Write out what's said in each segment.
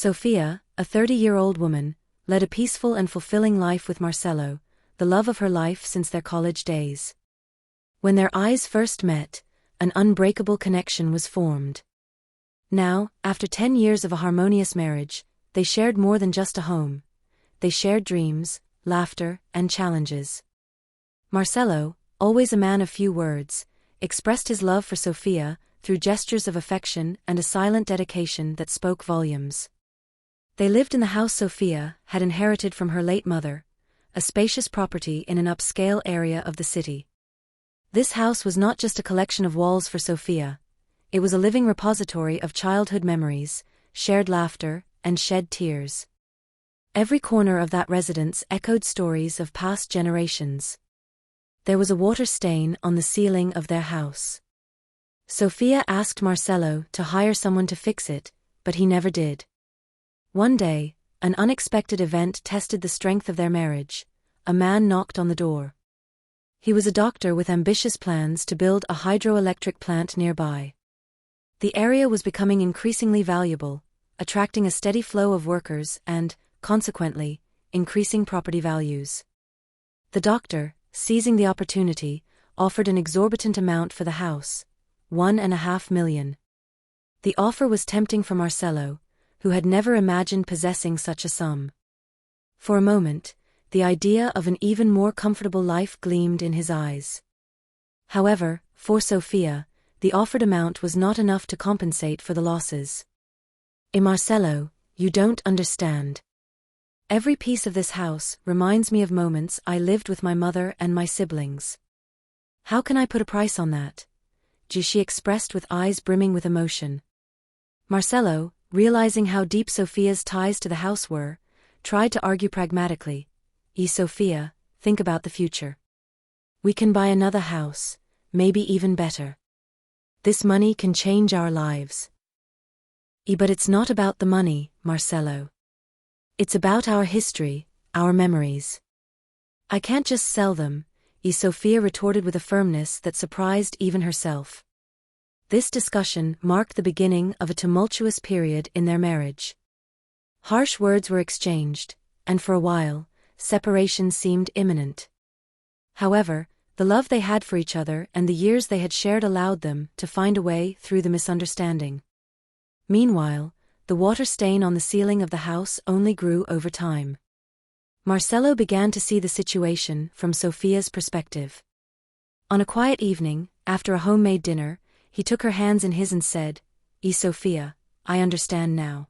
Sophia, a 30-year-old woman, led a peaceful and fulfilling life with Marcelo, the love of her life since their college days. When their eyes first met, an unbreakable connection was formed. Now, after 10 years of a harmonious marriage, they shared more than just a home. They shared dreams, laughter, and challenges. Marcelo, always a man of few words, expressed his love for Sophia through gestures of affection and a silent dedication that spoke volumes. They lived in the house Sophia had inherited from her late mother, a spacious property in an upscale area of the city. This house was not just a collection of walls for Sophia. It was a living repository of childhood memories, shared laughter, and shed tears. Every corner of that residence echoed stories of past generations. There was a water stain on the ceiling of their house. Sophia asked Marcelo to hire someone to fix it, but he never did. One day, an unexpected event tested the strength of their marriage. A man knocked on the door. He was a doctor with ambitious plans to build a hydroelectric plant nearby. The area was becoming increasingly valuable, attracting a steady flow of workers and, consequently, increasing property values. The doctor, seizing the opportunity, offered an exorbitant amount for the house, $1.5 million. The offer was tempting for Marcelo, who had never imagined possessing such a sum. For a moment, the idea of an even more comfortable life gleamed in his eyes. However, for Sophia, the offered amount was not enough to compensate for the losses. Marcelo, you don't understand. Every piece of this house reminds me of moments I lived with my mother and my siblings. How can I put a price on that? She expressed with eyes brimming with emotion. Marcelo, realizing how deep Sophia's ties to the house were, tried to argue pragmatically. Sophia, think about the future. We can buy another house, maybe even better. This money can change our lives. But it's not about the money, Marcelo. It's about our history, our memories. I can't just sell them, Sophia retorted with a firmness that surprised even herself. This discussion marked the beginning of a tumultuous period in their marriage. Harsh words were exchanged, and for a while, separation seemed imminent. However, the love they had for each other and the years they had shared allowed them to find a way through the misunderstanding. Meanwhile, the water stain on the ceiling of the house only grew over time. Marcelo began to see the situation from Sophia's perspective. On a quiet evening, after a homemade dinner, he took her hands in his and said, Sophia, I understand now.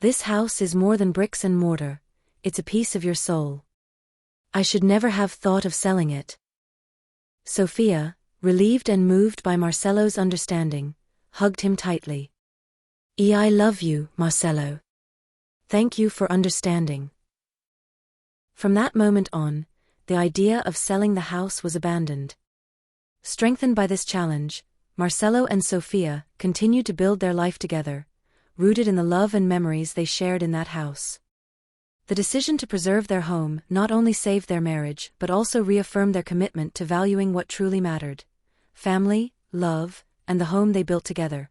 This house is more than bricks and mortar, it's a piece of your soul. I should never have thought of selling it. Sophia, relieved and moved by Marcelo's understanding, hugged him tightly. I love you, Marcelo. Thank you for understanding. From that moment on, the idea of selling the house was abandoned. Strengthened by this challenge, Marcelo and Sophia continued to build their life together, rooted in the love and memories they shared in that house. The decision to preserve their home not only saved their marriage but also reaffirmed their commitment to valuing what truly mattered: family, love, and the home they built together.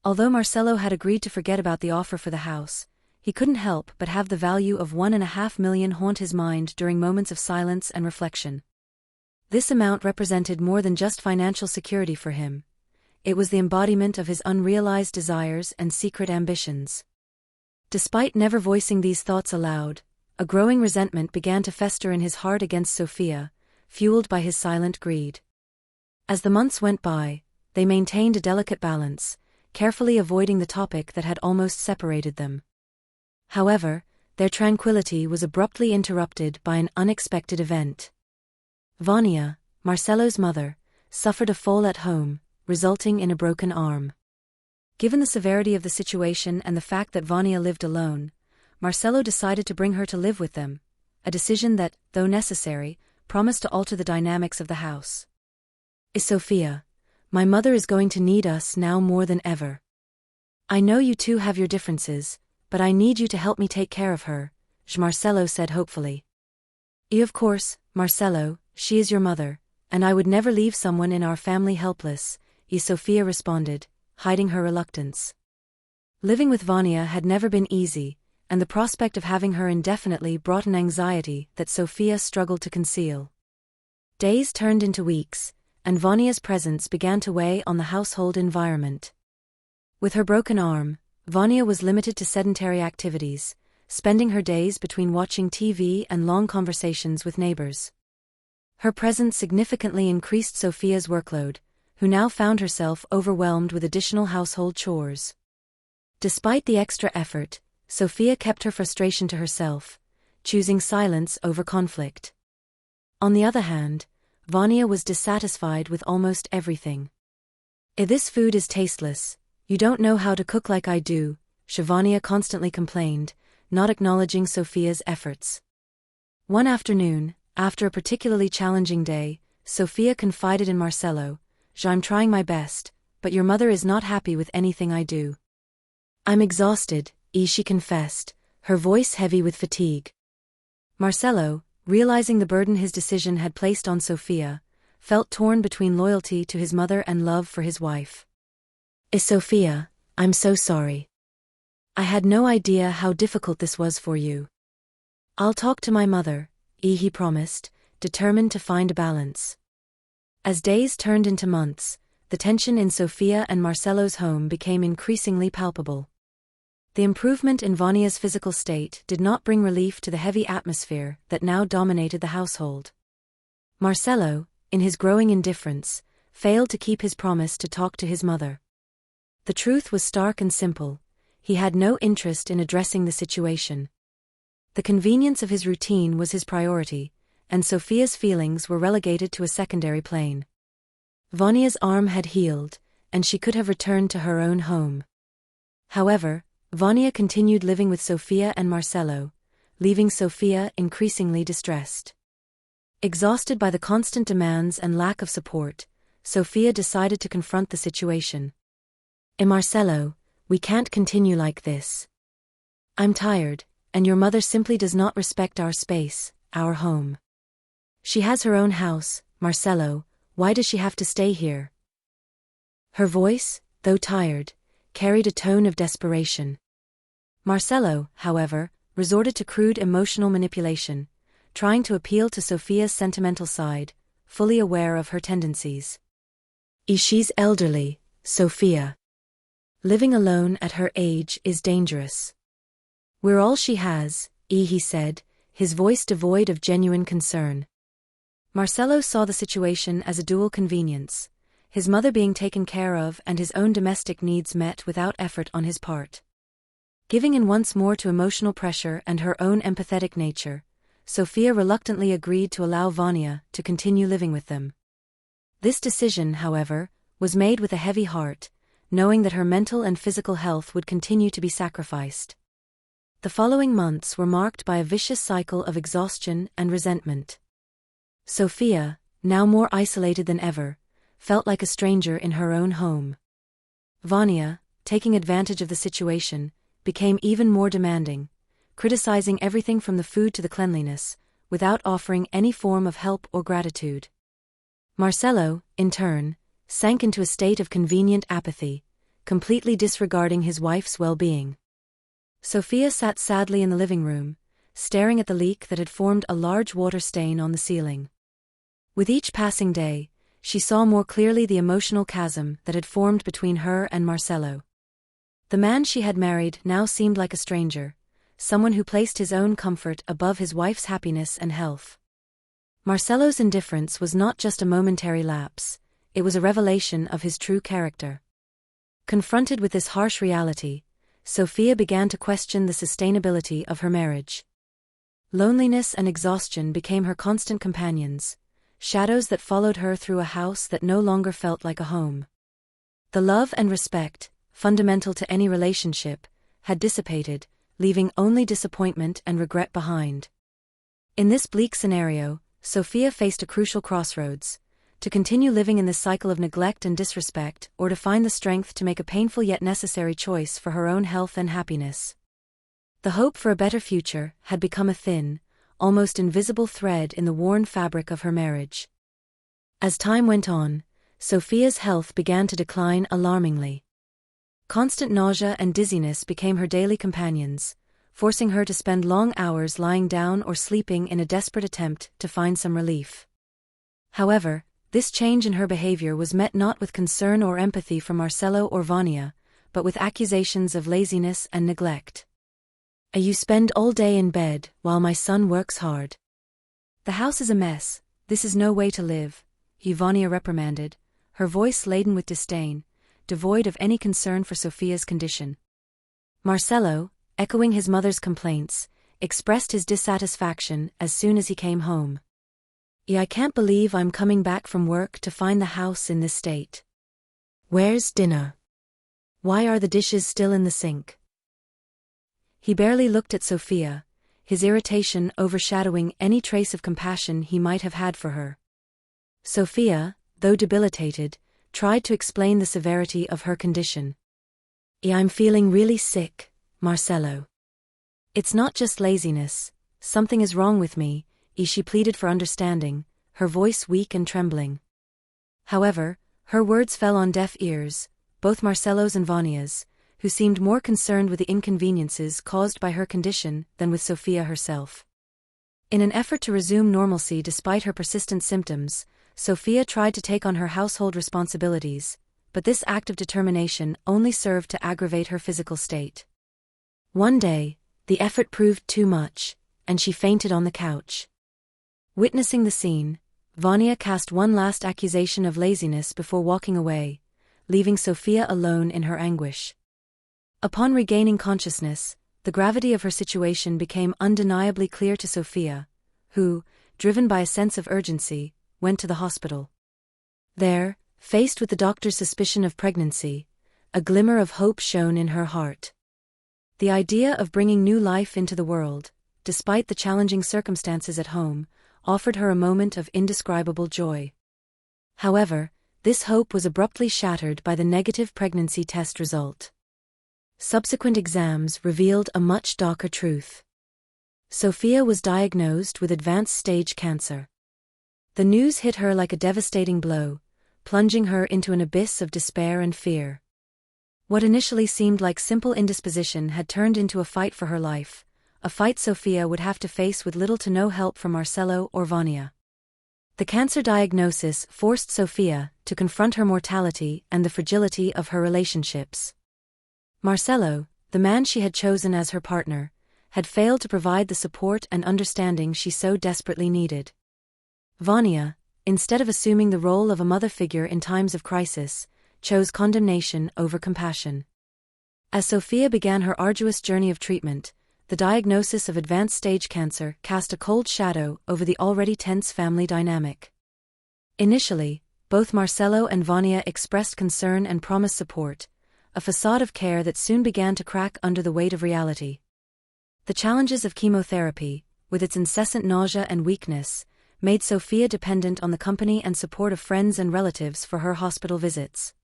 Although Marcelo had agreed to forget about the offer for the house, he couldn't help but have the value of $1.5 million haunt his mind during moments of silence and reflection. This amount represented more than just financial security for him. It was the embodiment of his unrealized desires and secret ambitions. Despite never voicing these thoughts aloud, a growing resentment began to fester in his heart against Sophia, fueled by his silent greed. As the months went by, they maintained a delicate balance, carefully avoiding the topic that had almost separated them. However, their tranquility was abruptly interrupted by an unexpected event. Vania, Marcelo's mother, suffered a fall at home, resulting in a broken arm. Given the severity of the situation and the fact that Vania lived alone, Marcelo decided to bring her to live with them, a decision that, though necessary, promised to alter the dynamics of the house. Sophia, my mother is going to need us now more than ever. I know you two have your differences, but I need you to help me take care of her, Marcelo said hopefully. Of course, Marcelo, she is your mother, and I would never leave someone in our family helpless, Sophia responded, hiding her reluctance. Living with Vanya had never been easy, and the prospect of having her indefinitely brought an anxiety that Sophia struggled to conceal. Days turned into weeks, and Vanya's presence began to weigh on the household environment. With her broken arm, Vanya was limited to sedentary activities, spending her days between watching TV and long conversations with neighbors. Her presence significantly increased Sophia's workload, who now found herself overwhelmed with additional household chores. Despite the extra effort, Sophia kept her frustration to herself, choosing silence over conflict. On the other hand, Vanya was dissatisfied with almost everything. This food is tasteless, you don't know how to cook like I do," Vanya constantly complained, not acknowledging Sophia's efforts. One afternoon, after a particularly challenging day, Sophia confided in Marcelo, "I'm trying my best, but your mother is not happy with anything I do. I'm exhausted," she confessed, her voice heavy with fatigue. Marcelo, realizing the burden his decision had placed on Sophia, felt torn between loyalty to his mother and love for his wife. "Sophia, I'm so sorry. I had no idea how difficult this was for you. I'll talk to my mother," he promised, determined to find a balance. As days turned into months, the tension in Sophia and Marcelo's home became increasingly palpable. The improvement in Vanya's physical state did not bring relief to the heavy atmosphere that now dominated the household. Marcelo, in his growing indifference, failed to keep his promise to talk to his mother. The truth was stark and simple: he had no interest in addressing the situation. The convenience of his routine was his priority, and Sophia's feelings were relegated to a secondary plane. Vanya's arm had healed, and she could have returned to her own home. However, Vanya continued living with Sophia and Marcelo, leaving Sophia increasingly distressed. Exhausted by the constant demands and lack of support, Sophia decided to confront the situation. "Marcelo, we can't continue like this. I'm tired, and your mother simply does not respect our space, our home. She has her own house, Marcelo, why does she have to stay here?" Her voice, though tired, carried a tone of desperation. Marcelo, however, resorted to crude emotional manipulation, trying to appeal to Sophia's sentimental side, fully aware of her tendencies. "She's elderly, Sophia. Living alone at her age is dangerous. We're all she has," he said, his voice devoid of genuine concern. Marcelo saw the situation as a dual convenience, his mother being taken care of and his own domestic needs met without effort on his part. Giving in once more to emotional pressure and her own empathetic nature, Sophia reluctantly agreed to allow Vanya to continue living with them. This decision, however, was made with a heavy heart, knowing that her mental and physical health would continue to be sacrificed. The following months were marked by a vicious cycle of exhaustion and resentment. Sophia, now more isolated than ever, felt like a stranger in her own home. Vanya, taking advantage of the situation, became even more demanding, criticizing everything from the food to the cleanliness, without offering any form of help or gratitude. Marcelo, in turn, sank into a state of convenient apathy, completely disregarding his wife's well-being. Sophia sat sadly in the living room, staring at the leak that had formed a large water stain on the ceiling. With each passing day, she saw more clearly the emotional chasm that had formed between her and Marcelo. The man she had married now seemed like a stranger, someone who placed his own comfort above his wife's happiness and health. Marcelo's indifference was not just a momentary lapse, it was a revelation of his true character. Confronted with this harsh reality, Sophia began to question the sustainability of her marriage. Loneliness and exhaustion became her constant companions, shadows that followed her through a house that no longer felt like a home. The love and respect, fundamental to any relationship, had dissipated, leaving only disappointment and regret behind. In this bleak scenario, Sophia faced a crucial crossroads: to continue living in this cycle of neglect and disrespect, or to find the strength to make a painful yet necessary choice for her own health and happiness. The hope for a better future had become a thin, almost invisible thread in the worn fabric of her marriage. As time went on, Sophia's health began to decline alarmingly. Constant nausea and dizziness became her daily companions, forcing her to spend long hours lying down or sleeping in a desperate attempt to find some relief. However, this change in her behavior was met not with concern or empathy from Marcello or Vania, but with accusations of laziness and neglect. You spend all day in bed, while my son works hard. The house is a mess, this is no way to live, Vania reprimanded, her voice laden with disdain, devoid of any concern for Sophia's condition. Marcello, echoing his mother's complaints, expressed his dissatisfaction as soon as he came home. I can't believe I'm coming back from work to find the house in this state. Where's dinner? Why are the dishes still in the sink? He barely looked at Sophia, his irritation overshadowing any trace of compassion he might have had for her. Sophia, though debilitated, tried to explain the severity of her condition. I'm feeling really sick, Marcello. It's not just laziness, something is wrong with me, she pleaded for understanding, her voice weak and trembling. However, her words fell on deaf ears, both Marcello's and Vania's, who seemed more concerned with the inconveniences caused by her condition than with Sophia herself. In an effort to resume normalcy despite her persistent symptoms, Sophia tried to take on her household responsibilities, but this act of determination only served to aggravate her physical state. One day, the effort proved too much, and she fainted on the couch. Witnessing the scene, Vania cast one last accusation of laziness before walking away, leaving Sophia alone in her anguish. Upon regaining consciousness, the gravity of her situation became undeniably clear to Sophia, who, driven by a sense of urgency, went to the hospital. There, faced with the doctor's suspicion of pregnancy, a glimmer of hope shone in her heart. The idea of bringing new life into the world, despite the challenging circumstances at home, offered her a moment of indescribable joy. However, this hope was abruptly shattered by the negative pregnancy test result. Subsequent exams revealed a much darker truth. Sophia was diagnosed with advanced stage cancer. The news hit her like a devastating blow, plunging her into an abyss of despair and fear. What initially seemed like simple indisposition had turned into a fight for her life, a fight Sophia would have to face with little to no help from Marcello or Vania. The cancer diagnosis forced Sophia to confront her mortality and the fragility of her relationships. Marcello, the man she had chosen as her partner, had failed to provide the support and understanding she so desperately needed. Vania, instead of assuming the role of a mother figure in times of crisis, chose condemnation over compassion. As Sophia began her arduous journey of treatment, the diagnosis of advanced stage cancer cast a cold shadow over the already tense family dynamic. Initially, both Marcello and Vania expressed concern and promised support, a facade of care that soon began to crack under the weight of reality. The challenges of chemotherapy, with its incessant nausea and weakness, made Sophia dependent on the company and support of friends and relatives for her hospital visits.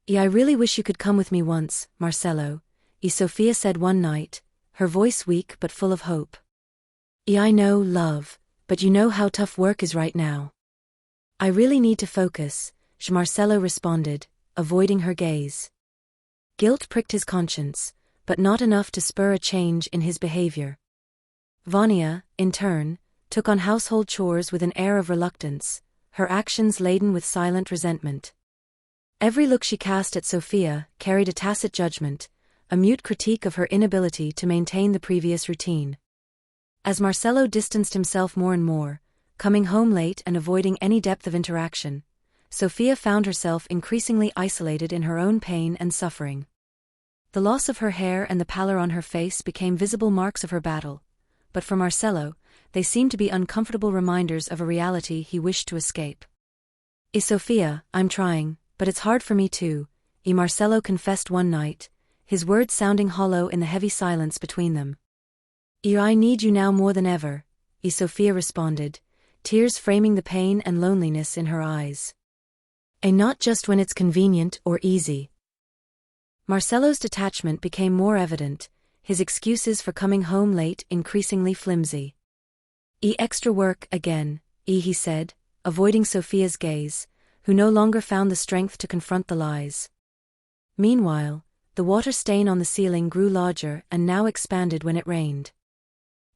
I really wish you could come with me once, Marcello, Sophia said one night, her voice weak but full of hope. I know, love, but you know how tough work is right now. I really need to focus, Marcello responded, avoiding her gaze. Guilt pricked his conscience, but not enough to spur a change in his behavior. Vania, in turn, took on household chores with an air of reluctance, her actions laden with silent resentment. Every look she cast at Sophia carried a tacit judgment, a mute critique of her inability to maintain the previous routine. As Marcello distanced himself more and more, coming home late and avoiding any depth of interaction, Sophia found herself increasingly isolated in her own pain and suffering. The loss of her hair and the pallor on her face became visible marks of her battle, but for Marcello, they seemed to be uncomfortable reminders of a reality he wished to escape. Sophia, I'm trying, but it's hard for me too, Marcello confessed one night, his words sounding hollow in the heavy silence between them. I need you now more than ever, Sophia responded, tears framing the pain and loneliness in her eyes. Not just when it's convenient or easy. Marcello's detachment became more evident, his excuses for coming home late increasingly flimsy. Extra work again, he said, avoiding Sophia's gaze, who no longer found the strength to confront the lies. Meanwhile, the water stain on the ceiling grew larger and now expanded when it rained.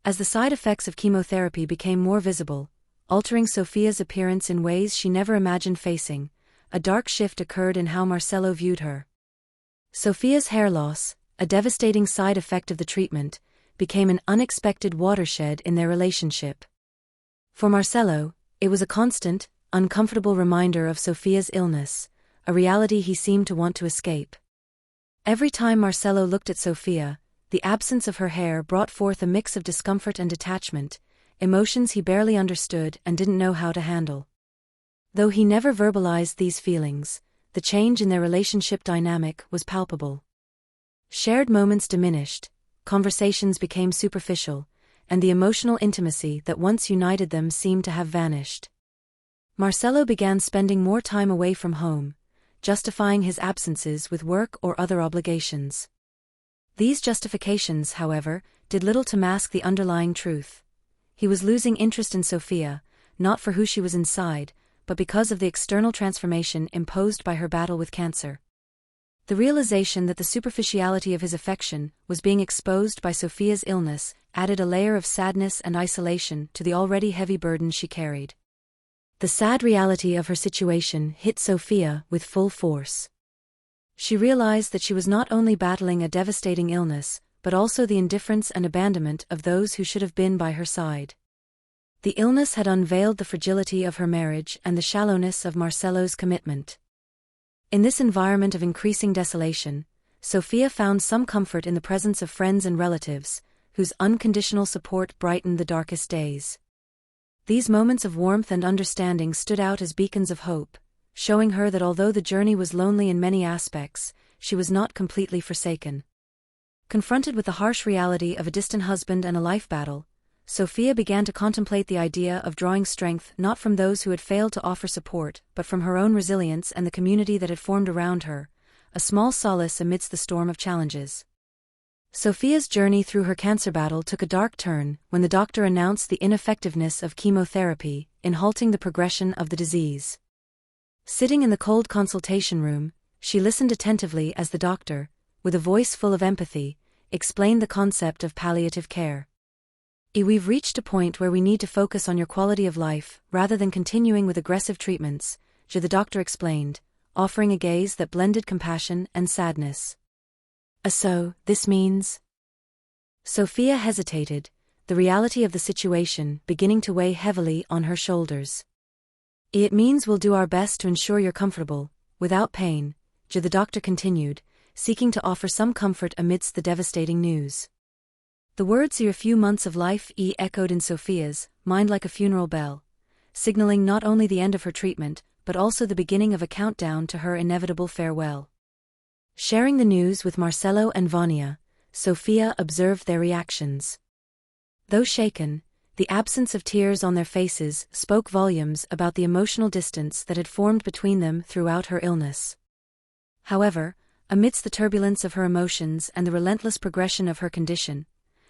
As the side effects of chemotherapy became more visible, altering Sophia's appearance in ways she never imagined facing, a dark shift occurred in how Marcelo viewed her. Sophia's hair loss, a devastating side effect of the treatment, became an unexpected watershed in their relationship. For Marcelo, it was a constant, uncomfortable reminder of Sophia's illness, a reality he seemed to want to escape. Every time Marcelo looked at Sophia, the absence of her hair brought forth a mix of discomfort and detachment, emotions he barely understood and didn't know how to handle. Though he never verbalized these feelings, the change in their relationship dynamic was palpable. Shared moments diminished, conversations became superficial, and the emotional intimacy that once united them seemed to have vanished. Marcelo began spending more time away from home, justifying his absences with work or other obligations. These justifications, however, did little to mask the underlying truth. He was losing interest in Sophia, not for who she was inside, but because of the external transformation imposed by her battle with cancer. The realization that the superficiality of his affection was being exposed by Sophia's illness added a layer of sadness and isolation to the already heavy burden she carried. The sad reality of her situation hit Sophia with full force. She realized that she was not only battling a devastating illness, but also the indifference and abandonment of those who should have been by her side. The illness had unveiled the fragility of her marriage and the shallowness of Marcelo's commitment. In this environment of increasing desolation, Sophia found some comfort in the presence of friends and relatives, whose unconditional support brightened the darkest days. These moments of warmth and understanding stood out as beacons of hope, showing her that although the journey was lonely in many aspects, she was not completely forsaken. Confronted with the harsh reality of a distant husband and a life battle, Sophia began to contemplate the idea of drawing strength not from those who had failed to offer support but from her own resilience and the community that had formed around her, a small solace amidst the storm of challenges. Sophia's journey through her cancer battle took a dark turn when the doctor announced the ineffectiveness of chemotherapy in halting the progression of the disease. Sitting in the cold consultation room, she listened attentively as the doctor, with a voice full of empathy, explained the concept of palliative care. We've reached a point where we need to focus on your quality of life rather than continuing with aggressive treatments, the doctor explained, offering a gaze that blended compassion and sadness. So, this means? Sophia hesitated, the reality of the situation beginning to weigh heavily on her shoulders. It means we'll do our best to ensure you're comfortable, without pain, the doctor continued, seeking to offer some comfort amidst the devastating news. The words "your few months of life" echoed in Sophia's mind like a funeral bell, signaling not only the end of her treatment, but also the beginning of a countdown to her inevitable farewell. Sharing the news with Marcelo and Vania, Sophia observed their reactions. Though shaken, the absence of tears on their faces spoke volumes about the emotional distance that had formed between them throughout her illness. However, amidst the turbulence of her emotions and the relentless progression of her condition,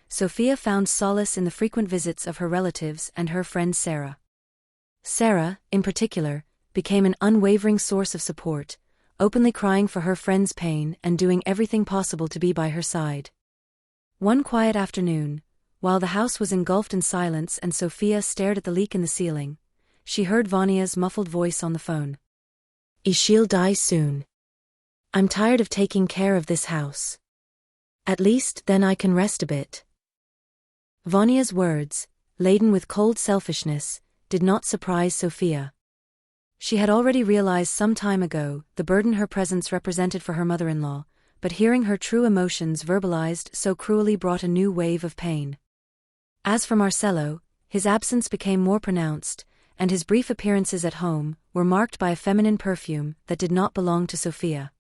Sophia found solace in the frequent visits of her relatives and her friend Sarah. Sarah, in particular, became an unwavering source of support, openly crying for her friend's pain and doing everything possible to be by her side. One quiet afternoon, while the house was engulfed in silence and Sophia stared at the leak in the ceiling, she heard Vania's muffled voice on the phone. "She'll die soon. I'm tired of taking care of this house. At least then I can rest a bit." Vania's words, laden with cold selfishness, did not surprise Sophia. She had already realized some time ago the burden her presence represented for her mother-in-law, but hearing her true emotions verbalized so cruelly brought a new wave of pain. As for Marcelo, his absence became more pronounced, and his brief appearances at home were marked by a feminine perfume that did not belong to Sophia.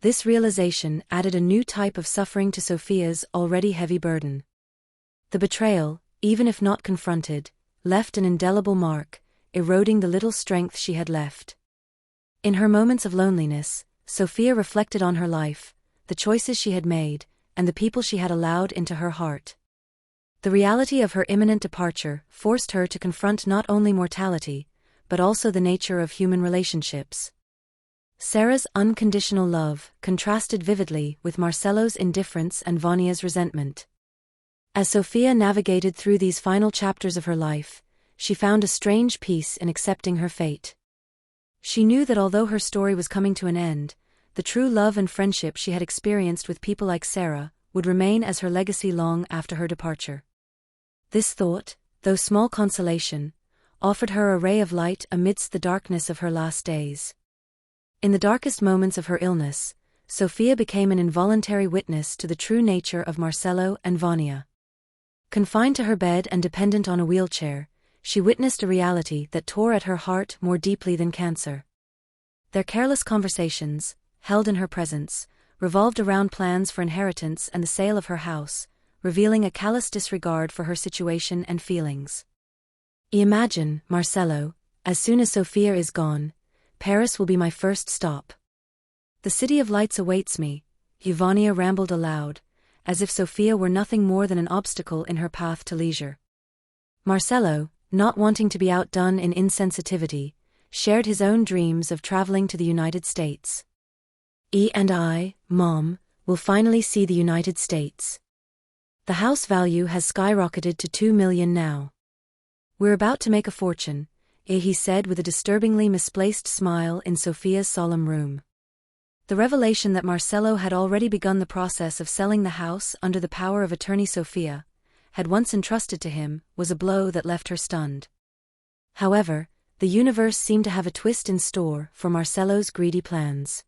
This realization added a new type of suffering to Sophia's already heavy burden. The betrayal, even if not confronted, left an indelible mark, eroding the little strength she had left. In her moments of loneliness, Sophia reflected on her life, the choices she had made, and the people she had allowed into her heart. The reality of her imminent departure forced her to confront not only mortality, but also the nature of human relationships. Sarah's unconditional love contrasted vividly with Marcello's indifference and Vania's resentment. As Sophia navigated through these final chapters of her life, she found a strange peace in accepting her fate. She knew that although her story was coming to an end, the true love and friendship she had experienced with people like Sarah would remain as her legacy long after her departure. This thought, though small consolation, offered her a ray of light amidst the darkness of her last days. In the darkest moments of her illness, Sophia became an involuntary witness to the true nature of Marcello and Vania. Confined to her bed and dependent on a wheelchair, she witnessed a reality that tore at her heart more deeply than cancer. Their careless conversations, held in her presence, revolved around plans for inheritance and the sale of her house, revealing a callous disregard for her situation and feelings. Imagine, Marcello, as soon as Sophia is gone, Paris will be my first stop. The city of lights awaits me, Vania rambled aloud, as if Sophia were nothing more than an obstacle in her path to leisure. Marcello, not wanting to be outdone in insensitivity, shared his own dreams of traveling to the United States. And I, Mom, will finally see the United States. The house value has skyrocketed to $2 million now. We're about to make a fortune, he said with a disturbingly misplaced smile in Sophia's solemn room. The revelation that Marcello had already begun the process of selling the house under the power of attorney Sophia had once entrusted to him was a blow that left her stunned. However, the universe seemed to have a twist in store for Marcello's greedy plans.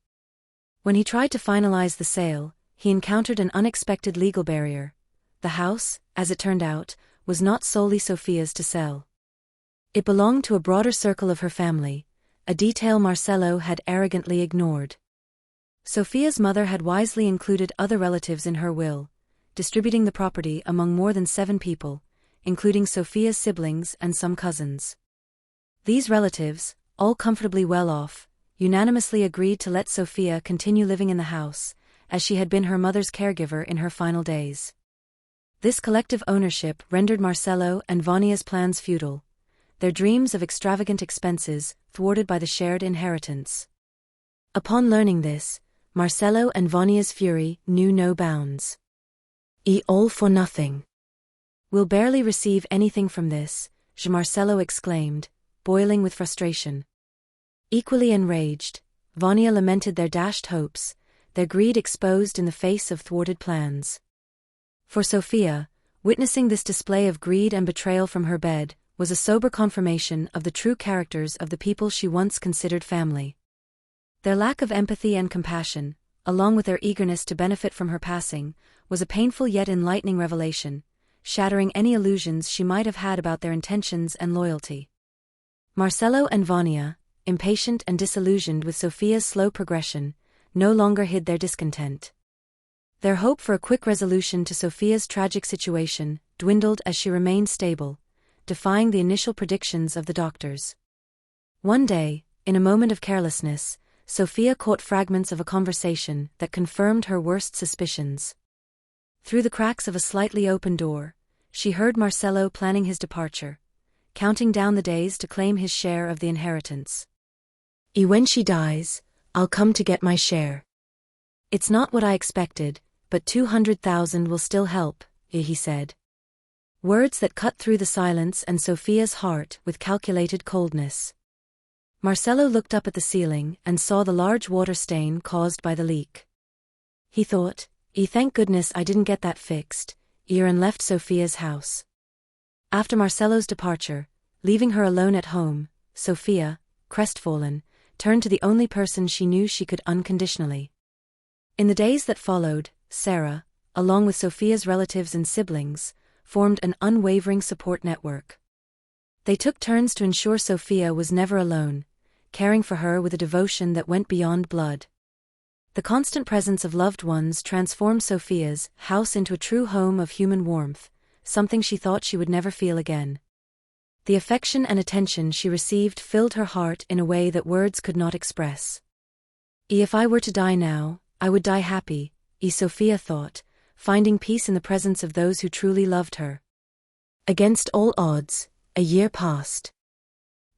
When he tried to finalize the sale, he encountered an unexpected legal barrier. The house, as it turned out, was not solely Sophia's to sell. It belonged to a broader circle of her family, a detail Marcello had arrogantly ignored. Sophia's mother had wisely included other relatives in her will, distributing the property among more than 7 people, including Sophia's siblings and some cousins. These relatives, all comfortably well off, unanimously agreed to let Sophia continue living in the house, as she had been her mother's caregiver in her final days. This collective ownership rendered Marcello and Vania's plans futile, their dreams of extravagant expenses thwarted by the shared inheritance. Upon learning this, Marcello and Vania's fury knew no bounds. All for nothing. We'll barely receive anything from this, Marcello exclaimed, boiling with frustration. Equally enraged, Vania lamented their dashed hopes, their greed exposed in the face of thwarted plans. For Sophia, witnessing this display of greed and betrayal from her bed was a sober confirmation of the true characters of the people she once considered family. Their lack of empathy and compassion, along with their eagerness to benefit from her passing, was a painful yet enlightening revelation, shattering any illusions she might have had about their intentions and loyalty. Marcello and Vania, impatient and disillusioned with Sophia's slow progression, no longer hid their discontent. Their hope for a quick resolution to Sophia's tragic situation dwindled as she remained stable, defying the initial predictions of the doctors. One day, in a moment of carelessness, Sophia caught fragments of a conversation that confirmed her worst suspicions. Through the cracks of a slightly open door, she heard Marcello planning his departure, counting down the days to claim his share of the inheritance. When she dies, I'll come to get my share. It's not what I expected, but 200,000 will still help, he said. Words that cut through the silence and Sophia's heart with calculated coldness. Marcello looked up at the ceiling and saw the large water stain caused by the leak. He thought, thank goodness I didn't get that fixed, and left Sophia's house. After Marcello's departure, leaving her alone at home, Sophia, crestfallen, turned to the only person she knew she could unconditionally. In the days that followed, Sarah, along with Sophia's relatives and siblings, formed an unwavering support network. They took turns to ensure Sophia was never alone, caring for her with a devotion that went beyond blood. The constant presence of loved ones transformed Sophia's house into a true home of human warmth, something she thought she would never feel again. The affection and attention she received filled her heart in a way that words could not express. If I were to die now, I would die happy, Sophia thought, finding peace in the presence of those who truly loved her. Against all odds, a year passed.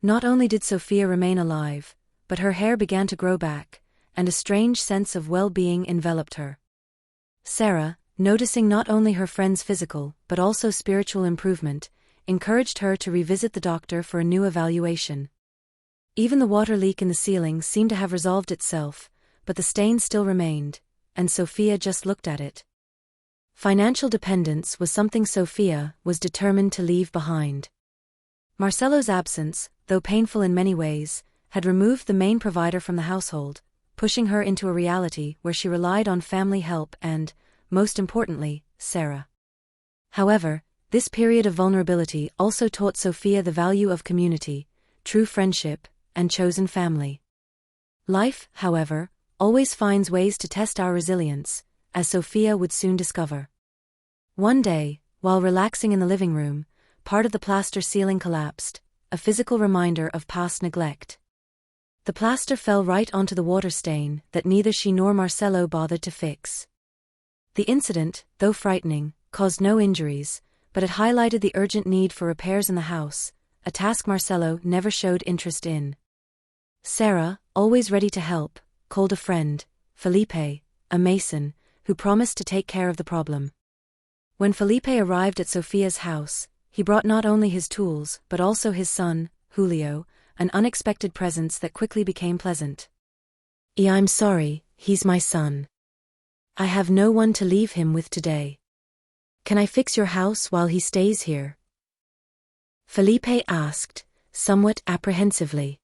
Not only did Sophia remain alive, but her hair began to grow back, and a strange sense of well-being enveloped her. Sarah, noticing not only her friend's physical but also spiritual improvement, encouraged her to revisit the doctor for a new evaluation. Even the water leak in the ceiling seemed to have resolved itself, but the stain still remained, and Sophia just looked at it. Financial dependence was something Sophia was determined to leave behind. Marcelo's absence, though painful in many ways, had removed the main provider from the household, pushing her into a reality where she relied on family help and, most importantly, Sarah. However, this period of vulnerability also taught Sophia the value of community, true friendship, and chosen family. Life, however, always finds ways to test our resilience, as Sophia would soon discover. One day, while relaxing in the living room, part of the plaster ceiling collapsed, a physical reminder of past neglect. The plaster fell right onto the water stain that neither she nor Marcelo bothered to fix. The incident, though frightening, caused no injuries, but it highlighted the urgent need for repairs in the house, a task Marcelo never showed interest in. Sarah, always ready to help, called a friend, Felipe, a mason, who promised to take care of the problem. When Felipe arrived at Sophia's house, he brought not only his tools but also his son, Julio, an unexpected presence that quickly became pleasant. "I'm sorry, he's my son. I have no one to leave him with today. Can I fix your house while he stays here?" Felipe asked, somewhat apprehensively.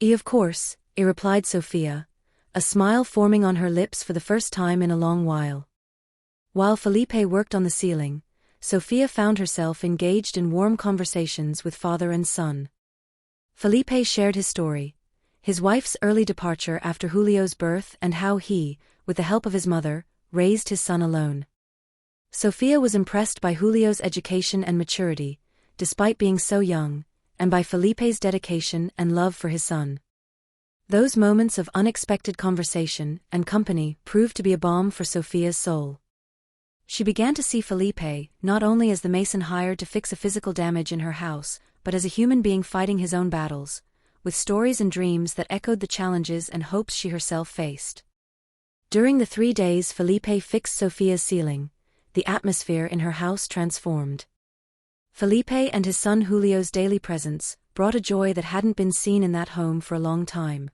Of course," replied Sophia, a smile forming on her lips for the first time in a long while. While Felipe worked on the ceiling, Sophia found herself engaged in warm conversations with father and son. Felipe shared his story, his wife's early departure after Julio's birth and how he, with the help of his mother, raised his son alone. Sophia was impressed by Julio's education and maturity, despite being so young, and by Felipe's dedication and love for his son. Those moments of unexpected conversation and company proved to be a balm for Sophia's soul. She began to see Felipe not only as the mason hired to fix a physical damage in her house, but as a human being fighting his own battles, with stories and dreams that echoed the challenges and hopes she herself faced. During the 3 days Felipe fixed Sophia's ceiling, the atmosphere in her house transformed. Felipe and his son Julio's daily presence brought a joy that hadn't been seen in that home for a long time.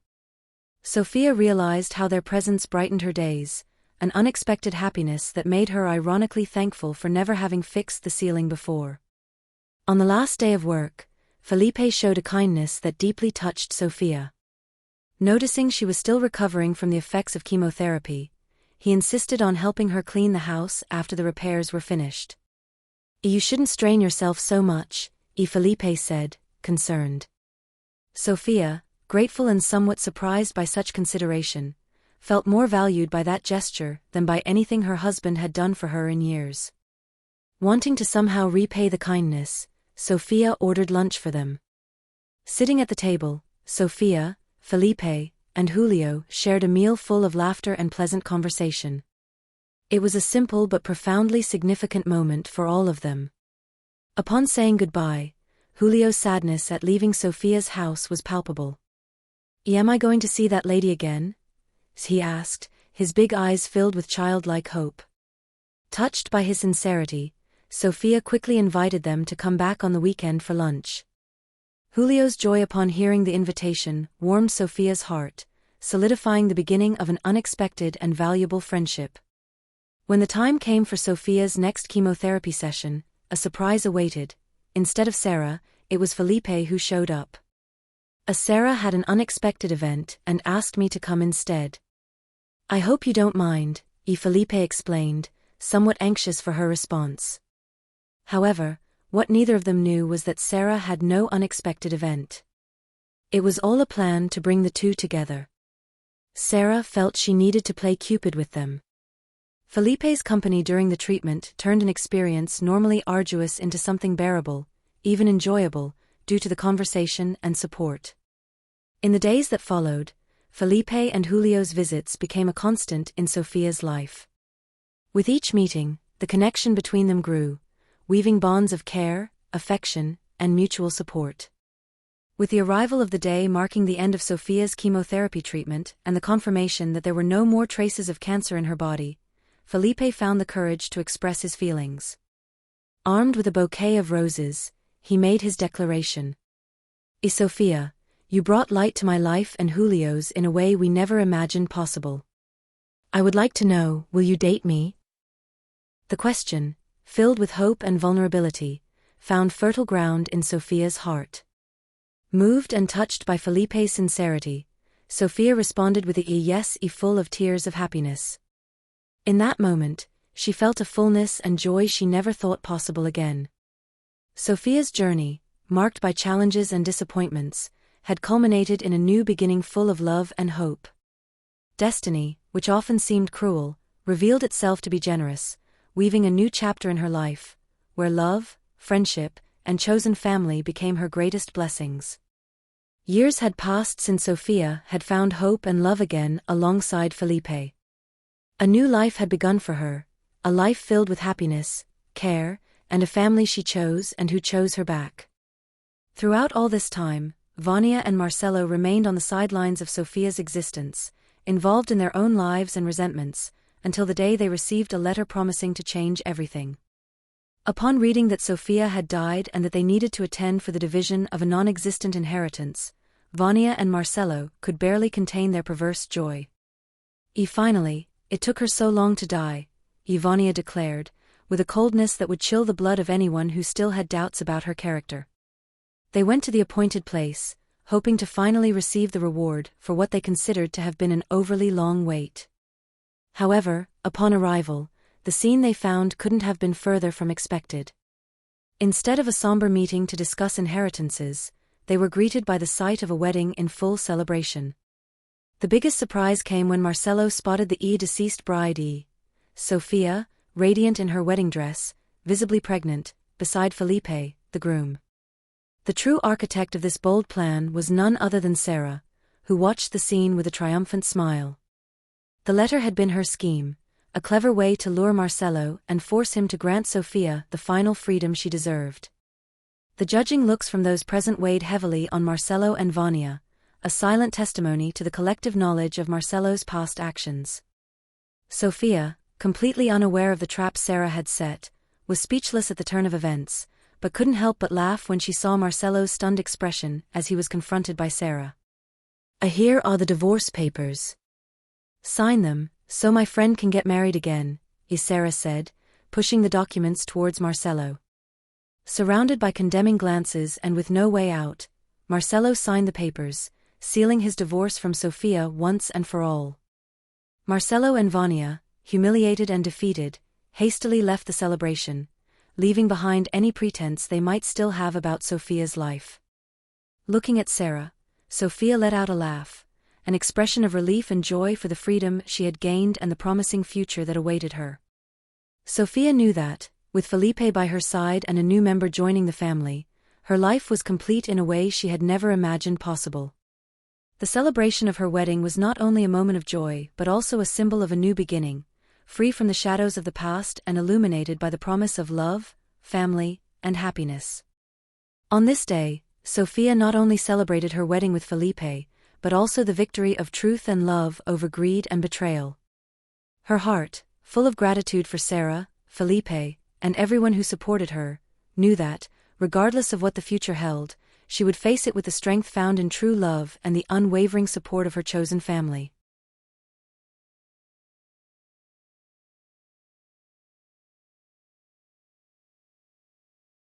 Sophia realized how their presence brightened her days, an unexpected happiness that made her ironically thankful for never having fixed the ceiling before. On the last day of work, Felipe showed a kindness that deeply touched Sophia. Noticing she was still recovering from the effects of chemotherapy, he insisted on helping her clean the house after the repairs were finished. "You shouldn't strain yourself so much," Felipe said, concerned. Sophia, grateful and somewhat surprised by such consideration, felt more valued by that gesture than by anything her husband had done for her in years. Wanting to somehow repay the kindness, Sophia ordered lunch for them. Sitting at the table, Sophia, Felipe, and Julio shared a meal full of laughter and pleasant conversation. It was a simple but profoundly significant moment for all of them. Upon saying goodbye, Julio's sadness at leaving Sophia's house was palpable. "Am I going to see that lady again?" he asked, his big eyes filled with childlike hope. Touched by his sincerity, Sophia quickly invited them to come back on the weekend for lunch. Julio's joy upon hearing the invitation warmed Sophia's heart, solidifying the beginning of an unexpected and valuable friendship. When the time came for Sophia's next chemotherapy session, a surprise awaited. Instead of Sarah, it was Felipe who showed up. Sarah had an unexpected event and asked me to come instead. "I hope you don't mind," Felipe explained, somewhat anxious for her response. However, what neither of them knew was that Sarah had no unexpected event. It was all a plan to bring the two together. Sarah felt she needed to play Cupid with them. Felipe's company during the treatment turned an experience normally arduous into something bearable, even enjoyable, due to the conversation and support. In the days that followed, Felipe and Julio's visits became a constant in Sophia's life. With each meeting, the connection between them grew, weaving bonds of care, affection, and mutual support. With the arrival of the day marking the end of Sophia's chemotherapy treatment and the confirmation that there were no more traces of cancer in her body, Felipe found the courage to express his feelings. Armed with a bouquet of roses, he made his declaration. Sofia, you brought light to my life and Julio's in a way we never imagined possible. I would like to know, will you date me? The question, filled with hope and vulnerability, found fertile ground in Sofia's heart. Moved and touched by Felipe's sincerity, Sofia responded with a yes, full of tears of happiness. In that moment, she felt a fullness and joy she never thought possible again. Sofia's journey, marked by challenges and disappointments, had culminated in a new beginning full of love and hope. Destiny, which often seemed cruel, revealed itself to be generous, weaving a new chapter in her life, where love, friendship, and chosen family became her greatest blessings. Years had passed since Sofia had found hope and love again alongside Felipe. A new life had begun for her, a life filled with happiness, care, and a family she chose and who chose her back. Throughout all this time, Vania and Marcelo remained on the sidelines of Sofia's existence, involved in their own lives and resentments, until the day they received a letter promising to change everything. Upon reading that Sofia had died and that they needed to attend for the division of a non-existent inheritance, Vania and Marcelo could barely contain their perverse joy. Finally, it took her so long to die, Vania declared, with a coldness that would chill the blood of anyone who still had doubts about her character. They went to the appointed place, hoping to finally receive the reward for what they considered to have been an overly long wait. However, upon arrival, the scene they found couldn't have been further from expected. Instead of a somber meeting to discuss inheritances, they were greeted by the sight of a wedding in full celebration. The biggest surprise came when Marcelo spotted the deceased bride, Sofia, radiant in her wedding dress, visibly pregnant, beside Felipe, the groom. The true architect of this bold plan was none other than Sarah, who watched the scene with a triumphant smile. The letter had been her scheme, a clever way to lure Marcelo and force him to grant Sofia the final freedom she deserved. The judging looks from those present weighed heavily on Marcelo and Vania, a silent testimony to the collective knowledge of Marcelo's past actions. Sofia, completely unaware of the trap Sarah had set, was speechless at the turn of events, but couldn't help but laugh when she saw Marcelo's stunned expression as he was confronted by Sarah. Here are the divorce papers. Sign them, so my friend can get married again, Sarah said, pushing the documents towards Marcelo. Surrounded by condemning glances and with no way out, Marcelo signed the papers, sealing his divorce from Sofia once and for all. Marcelo and Vania, humiliated and defeated, hastily left the celebration, leaving behind any pretense they might still have about Sofia's life. Looking at Sarah, Sofia let out a laugh, an expression of relief and joy for the freedom she had gained and the promising future that awaited her. Sofia knew that, with Felipe by her side and a new member joining the family, her life was complete in a way she had never imagined possible. The celebration of her wedding was not only a moment of joy but also a symbol of a new beginning, free from the shadows of the past and illuminated by the promise of love, family, and happiness. On this day, Sofia not only celebrated her wedding with Felipe, but also the victory of truth and love over greed and betrayal. Her heart, full of gratitude for Sarah, Felipe, and everyone who supported her, knew that, regardless of what the future held, she would face it with the strength found in true love and the unwavering support of her chosen family.